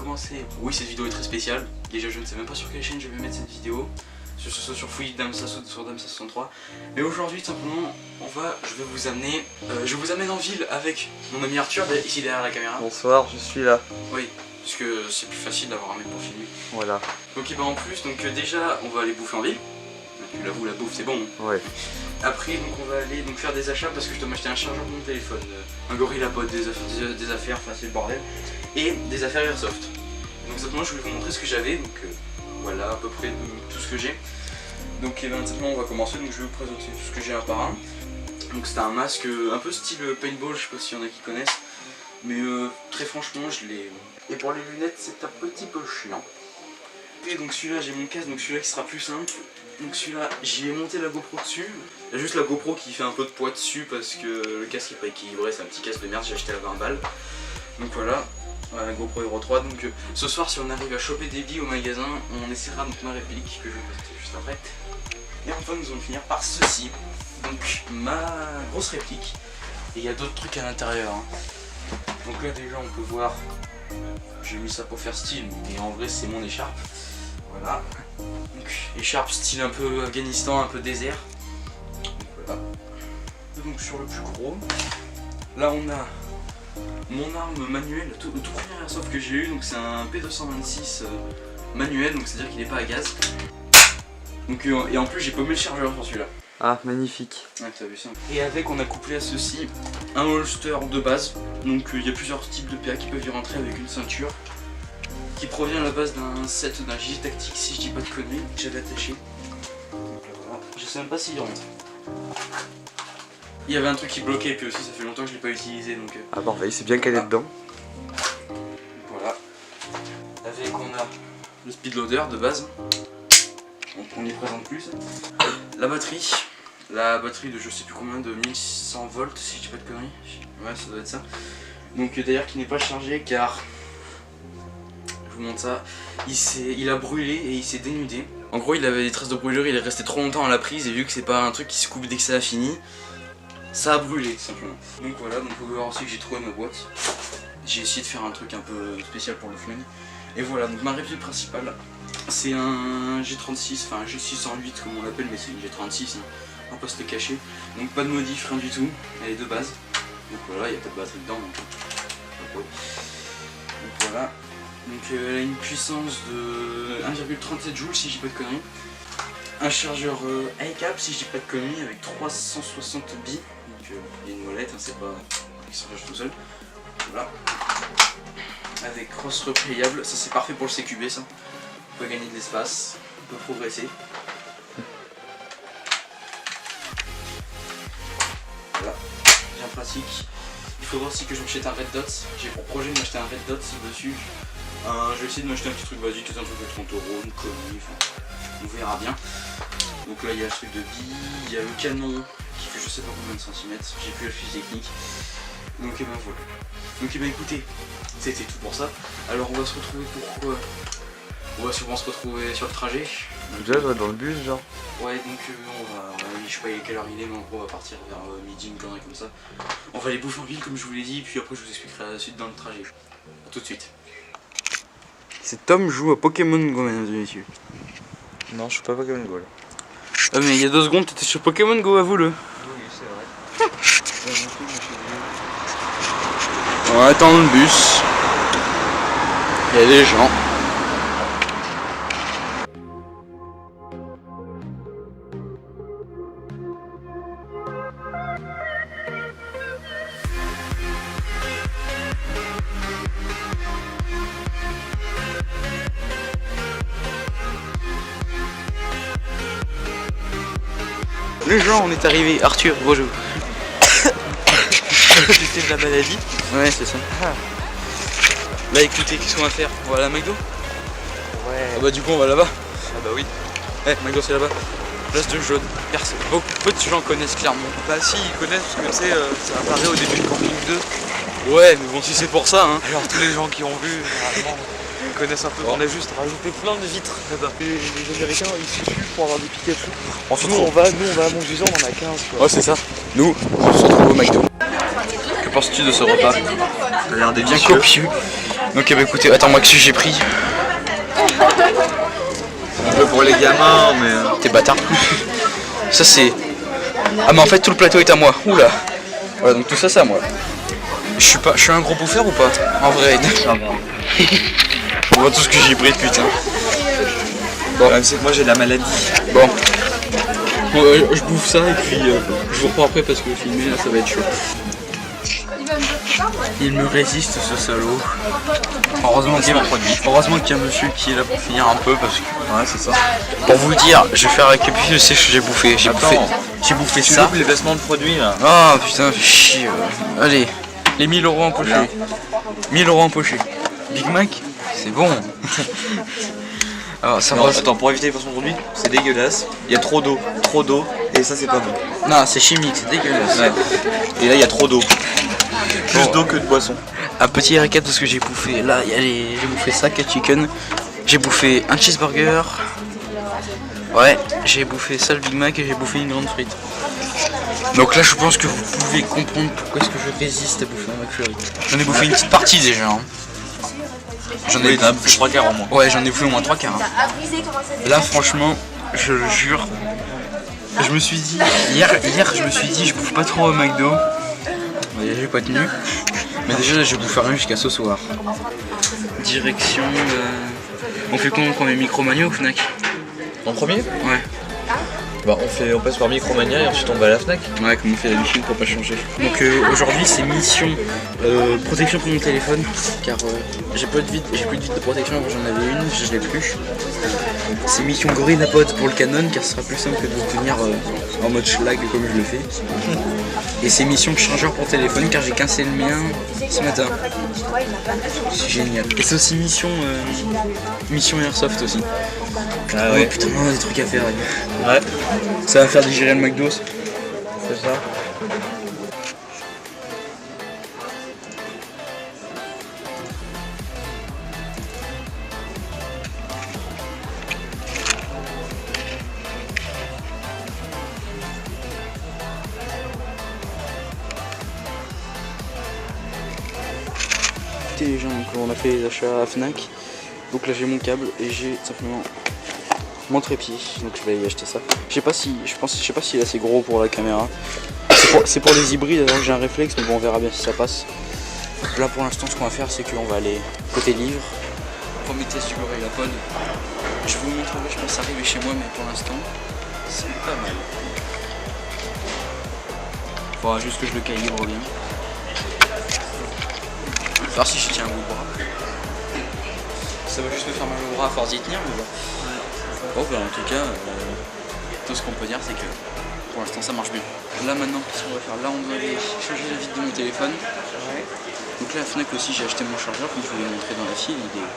commencer. Oui, cette vidéo est très spéciale. Déjà, je ne sais même pas sur quelle chaîne je vais mettre cette vidéo. Que ce soit sur Fouille Damsa ou sur Damsa 63. Mais aujourd'hui, tout simplement, je vous amène en ville avec mon ami Arthur, ici derrière la caméra. Bonsoir, je suis là. Oui, parce que c'est plus facile d'avoir un mec pour filmer. Voilà. Donc, en plus, déjà, on va aller bouffer en ville. Tu l'avoues, la bouffe, c'est bon. Ouais. Après, donc on va aller faire des achats parce que je dois m'acheter un chargeur pour mon téléphone, un GorillaPod, des affaires, enfin c'est le bordel, et des affaires Airsoft. Donc simplement je voulais vous montrer ce que j'avais, donc voilà à peu près tout ce que j'ai. Donc simplement on va commencer, donc je vais vous présenter tout ce que j'ai un par un. Donc c'est un masque un peu style paintball, je sais pas s'il y en a qui connaissent, mais très franchement je l'ai. Et pour les lunettes c'est un petit peu chiant. Et donc celui-là j'ai mon casque, donc celui-là qui sera plus simple. Donc celui-là, j'y ai monté la GoPro dessus. Il y a juste la GoPro qui fait un peu de poids dessus parce que le casque n'est pas équilibré, c'est un petit casque de merde, j'ai acheté à 20 balles. Donc voilà, la GoPro Hero 3. Donc ce soir, si on arrive à choper des billes au magasin, on essaiera donc ma réplique que je vais poster juste après. Et enfin, nous allons finir par ceci. Donc ma grosse réplique. Et il y a d'autres trucs à l'intérieur. Donc là déjà, on peut voir, j'ai mis ça pour faire style, mais en vrai, c'est mon écharpe. Voilà. Donc écharpe style un peu Afghanistan, un peu désert. Donc voilà. Donc sur le plus gros, là on a mon arme manuelle, le tout premier airsoft que j'ai eu, donc c'est un P226 manuel, donc c'est à dire qu'il n'est pas à gaz. Donc et en plus j'ai paumé le chargeur sur celui-là. Ah magnifique. Ouais, t'as vu ça. Et avec on a couplé à ceci un holster de base. Donc il y a plusieurs types de PA qui peuvent y rentrer avec une ceinture, qui provient à la base d'un set d'un gilet tactique, si je dis pas de conneries, que j'avais attaché. Donc là, voilà. Je sais même pas s'il rentre. Il y avait un truc qui bloquait, et puis aussi ça fait longtemps que je l'ai pas utilisé, donc. Ah parfait, c'est bien calé dedans. Voilà. Avec on a le speedloader de base. Donc on y présente plus. La batterie de je sais plus combien, de 1100 volts, si je dis pas de conneries. Ouais, ça doit être ça. Donc d'ailleurs qui n'est pas chargé car. Je vous montre ça, il a brûlé et il s'est dénudé. En gros il avait des traces de brûlure, il est resté trop longtemps à la prise et vu que c'est pas un truc qui se coupe dès que ça a fini, ça a brûlé tout simplement. Donc voilà, donc vous pouvez voir aussi que j'ai trouvé ma boîte. J'ai essayé de faire un truc un peu spécial pour le flingue. Et voilà, donc ma réplique principale, c'est un G36, enfin un G608 comme on l'appelle, mais c'est une G36, hein. On va pas se le cacher. Donc pas de modif, rien du tout, elle est de base. Donc voilà, il n'y a pas de batterie dedans. Donc voilà. Donc elle a une puissance de 1,37 joules si je dis pas de conneries. Un chargeur iCap si je dis pas de conneries avec 360 billes. Donc il y a une molette, hein, c'est pas qui se charge tout seul. Voilà. Avec crosse repliable, ça c'est parfait pour le CQB ça. On peut gagner de l'espace, on peut progresser. Voilà, bien pratique. Il faudra aussi que je m'achète un Red Dot. J'ai pour projet de m'acheter un Red Dot dessus. Je vais essayer de m'acheter un petit truc basique, peut-être un truc à 30 €, une connerie, enfin, on verra bien. Donc là il y a le truc de billes, il y a le canon qui fait je sais pas combien de centimètres, j'ai plus la fiche technique. Donc et ben voilà. Donc et ben écoutez, c'était tout pour ça. Alors on va se retrouver pour quoi? On va sûrement se retrouver sur le trajet. Déjà dans le bus genre. Ouais donc je sais pas quelle heure il est, mais en gros on va partir vers midi, une connerie comme ça. On va aller bouffer en ville comme je vous l'ai dit, puis après je vous expliquerai la suite dans le trajet. A tout de suite. C'est Tom joue à Pokémon Go, mesdames et messieurs. Non, je suis pas Pokémon Go là. Ah mais il y a 2 secondes t'étais sur Pokémon Go, avoue-le. Oui, c'est vrai. On attend le bus. Il y a des gens. Les gens, on est arrivé. Arthur, bonjour. C'était de la maladie. Ouais, c'est ça. Là, écoutez, qu'est-ce qu'on va faire? On va à la McDo? Ouais. Ah bah, du coup, on va là-bas. Ah bah oui. Ouais, McDo, c'est là-bas. Place de jaune. Personne. Peu de gens connaissent clairement. Bah si, ils connaissent parce que tu sais, ça apparaît au début de Camping 2. Ouais, mais bon, si c'est pour ça, hein. Alors tous les gens qui ont vu, généralement, ils connaissent un peu. On a juste rajouté plein de vitres là-bas. Les Américains, ils se tuent pour avoir des Pikachu. Nous, on va à Montjusan, on en a 15 quoi. Ouais, c'est ça. Nous, on se retrouve au McDo. Que penses-tu de ce repas? Ça a l'air Bien délicieux. copieux. Ok bah écoutez, attends moi que j'ai pris. Un peu pour les gamins mais... T'es bâtard. Ça c'est... Ah mais en fait tout le plateau est à moi. Oula. Voilà donc tout ça c'est à moi. Je suis un gros bouffeur ou pas? En vrai. On voit tout ce que j'ai pris putain. Bon, c'est que moi j'ai la maladie. Bon. Je bouffe ça et puis je vous reprends après parce que filmer là ça va être chaud. Il me résiste ce salaud. Heureusement qu'il y a un monsieur qui est là pour finir un peu parce que... Ouais c'est ça. Pour vous dire, je vais faire récapituler ce que j'ai bouffé. J'ai bouffé Tu ça. loupes les baissements de produits là. Ah putain, fais chier. Allez, les 1000 € empochés. 1000 € empochés. Big Mac, c'est bon. Alors ça Non, va. attends, pour éviter les baissements de produits, c'est dégueulasse. Il y a trop d'eau, et ça c'est pas bon. Non, c'est chimique, c'est dégueulasse. Ouais. Et là il y a trop d'eau. Plus Bon. d'eau que de boisson. Un petit récap de ce que j'ai bouffé. Là, j'ai bouffé ça, 4 chicken. J'ai bouffé un cheeseburger. Ouais, j'ai bouffé ça le Big Mac et j'ai bouffé une grande frite. Donc là, je pense que vous pouvez comprendre pourquoi est-ce que je résiste à bouffer un McFlurry. J'en ai bouffé une petite partie déjà. Hein. J'en ai plus 3 quarts en moins. Ouais, j'en ai bouffé au moins 3 quarts. Hein. Là, franchement, je le jure. Je me suis dit, hier, je me suis dit, je bouffe pas trop au McDo. J'ai pas tenu. Mais déjà, là, je vais bouffer rien jusqu'à ce soir. Direction. On fait comment quand on est Micromania ou Fnac? En premier? Ouais. Bah on passe par Micromania et ensuite on va à la Fnac. Ouais, comme on fait d'habitude pour pas changer. Donc aujourd'hui c'est mission protection pour mon téléphone car j'ai plus de vide de protection, avant j'en avais une, je l'ai plus. C'est mission Gorilla Pod pour le Canon car ce sera plus simple que de tenir en mode schlag comme je le fais. Et c'est mission chargeur pour téléphone car j'ai cassé le mien ce matin. C'est génial. Et c'est aussi mission Airsoft aussi. Ah ouais. Oh, putain, on a des trucs à faire. Ouais. Ça va faire digérer le McDo. C'est ça. Les gens, donc on a fait les achats à Fnac. Donc là j'ai mon câble et j'ai simplement mon trépied. Donc je vais y acheter ça. Je sais pas s'il est assez gros pour la caméra. C'est pour les hybrides alors que j'ai un réflexe, mais bon on verra bien si ça passe. Là pour l'instant ce qu'on va faire c'est qu'on va aller côté livre. Premier test du Gorilla Pod. Je vous montrerai, je pense arriver chez moi, mais pour l'instant c'est pas mal. Faudra juste que je le calibre bien. Alors si je tiens un bout de bras. Ça va juste me faire mal au bras à force d'y tenir, mais bon. Bon bah en tout cas, tout ce qu'on peut dire c'est que pour l'instant ça marche bien. Là maintenant, qu'est-ce qu'on va faire? Là on doit aller changer la vitre de mon téléphone. Donc là à Fnac aussi j'ai acheté mon chargeur, comme je vous l'ai montré dans la file. Donc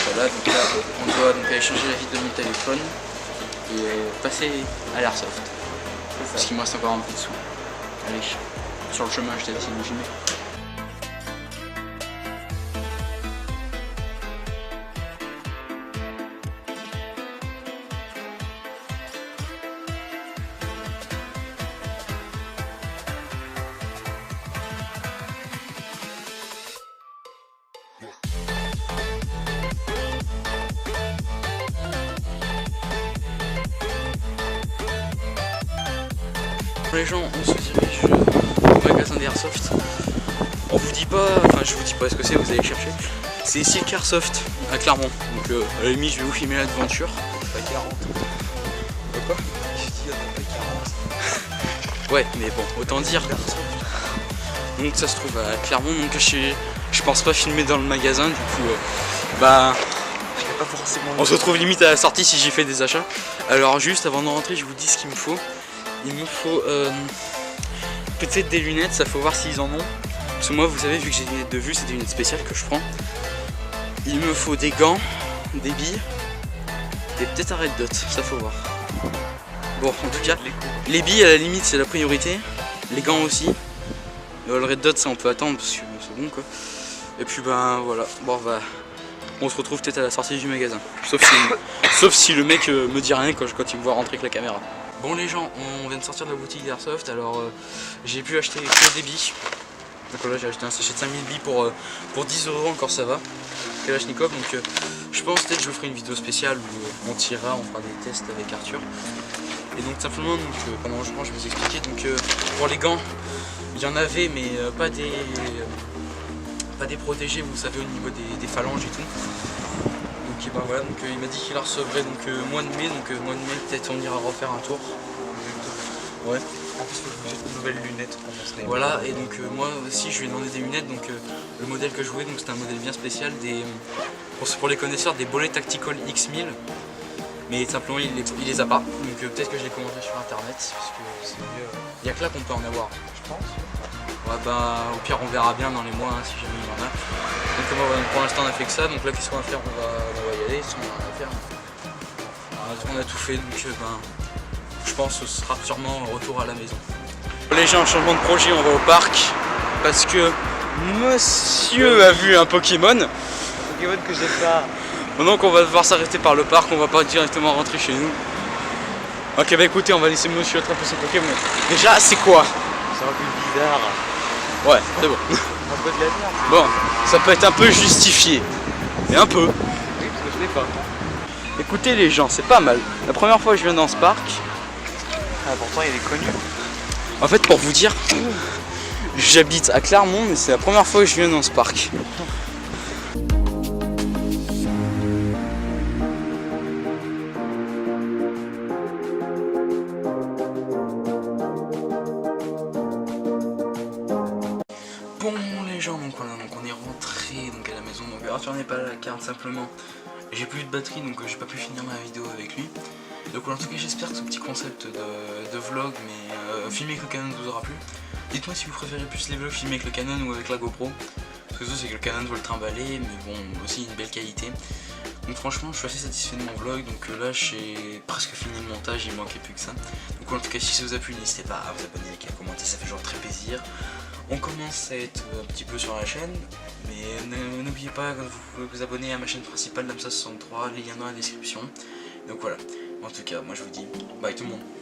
voilà, donc là on doit donc aller changer la vitre de mon téléphone et passer à l'Airsoft. Parce qu'il me reste encore un peu de sous. Allez, sur le chemin, je t'ai dit où j'y mets. Les gens, on se dirige au magasin d'Airsoft. On vous dit pas, enfin je vous dis pas ce que c'est, vous allez chercher. C'est Silk Airsoft à Clermont. Donc à la limite je vais vous filmer l'aventure. Pas 40. Quoi? Je dis il y en a pas 40. Ouais mais bon, autant dire. Donc ça se trouve à Clermont, donc je pense pas filmer dans le magasin, du coup bah Pas forcément. on se retrouve limite à la sortie si j'ai fait des achats. Alors juste avant de rentrer je vous dis ce qu'il me faut. Il me faut peut-être des lunettes, ça faut voir s'ils en ont. Parce que moi vous savez vu que j'ai des lunettes de vue, c'est des lunettes spéciales que je prends. Il me faut des gants, des billes et peut-être un red dot, ça faut voir. Bon en tout cas, les billes à la limite c'est la priorité, les gants aussi. Le red dot ça on peut attendre parce que c'est bon quoi. Et puis ben voilà, bon on se retrouve peut-être à la sortie du magasin. Sauf si le mec me dit rien quand il me voit rentrer avec la caméra. Bon les gens, on vient de sortir de la boutique d'Airsoft, alors j'ai pu acheter que des billes. Donc là j'ai acheté un sachet de 5000 billes pour 10 € encore, ça va. Kalachnikov, donc je pense peut-être que je vous ferai une vidéo spéciale où on tirera, on fera des tests avec Arthur. Et donc simplement pendant le rangement je vais vous expliquer. Donc pour les gants, il y en avait mais pas des protégés, vous savez, au niveau des phalanges et tout. Donc ben voilà, donc il m'a dit qu'il la recevrait donc mois de mai, donc mois de mai peut-être on ira refaire un tour. Ouais. En plus, il faut que j'ai de nouvelles lunettes pendant ce temps. Voilà, et donc moi aussi je lui ai demandé des lunettes, donc le modèle que je voulais, donc c'était un modèle bien spécial, pour les connaisseurs, des Bollé Tactical X1000, mais simplement il les a pas, donc peut-être que je les commanderai sur internet, parce que c'est mieux, il n'y a que là qu'on peut en avoir, Je pense. ouais, bah, au pire on verra bien dans les mois hein, si jamais il y en a. Donc pour l'instant on a fait que ça, donc là qu'est-ce qu'on va faire, on va y aller, si on a rien à faire. On a tout fait, donc ben, je pense que ce sera sûrement un retour à la maison. Les gens, changement de projet, on va au parc parce que monsieur a vu un Pokémon. Pokémon que j'ai pas. Donc on va devoir s'arrêter par le parc, on va pas directement rentrer chez nous. Ok bah écoutez, on va laisser monsieur attraper son Pokémon. Déjà c'est quoi? C'est un peu bizarre. Ouais, c'est bon. Un peu de la merde. Bon, ça peut être un peu justifié. Mais un peu. Oui, parce que je l'ai pas. Écoutez les gens, c'est pas mal. La première fois que je viens dans ce parc. Ah, pourtant il est connu. En fait, pour vous dire, j'habite à Clermont, mais c'est la première fois que je viens dans ce parc. Bon les gens, donc on est rentré donc à la maison. Donc Arthur n'est pas là, car simplement j'ai plus de batterie, donc j'ai pas pu finir ma vidéo avec lui. Donc en tout cas j'espère que ce petit concept de vlog mais filmé avec le Canon vous aura plu. Dites-moi si vous préférez plus les vlogs filmés avec le Canon ou avec la GoPro. Parce que ça c'est que le Canon veut le trimballer, mais bon aussi une belle qualité. Donc franchement je suis assez satisfait de mon vlog, donc là j'ai presque fini le montage, il manquait plus que ça. Donc en tout cas si ça vous a plu n'hésitez pas à vous abonner, à commenter, ça fait toujours très plaisir. On commence à être un petit peu sur la chaîne, mais n'oubliez pas que vous pouvez vous abonner à ma chaîne principale Lamsa63, les liens dans la description. Donc voilà, en tout cas moi je vous dis bye tout le monde.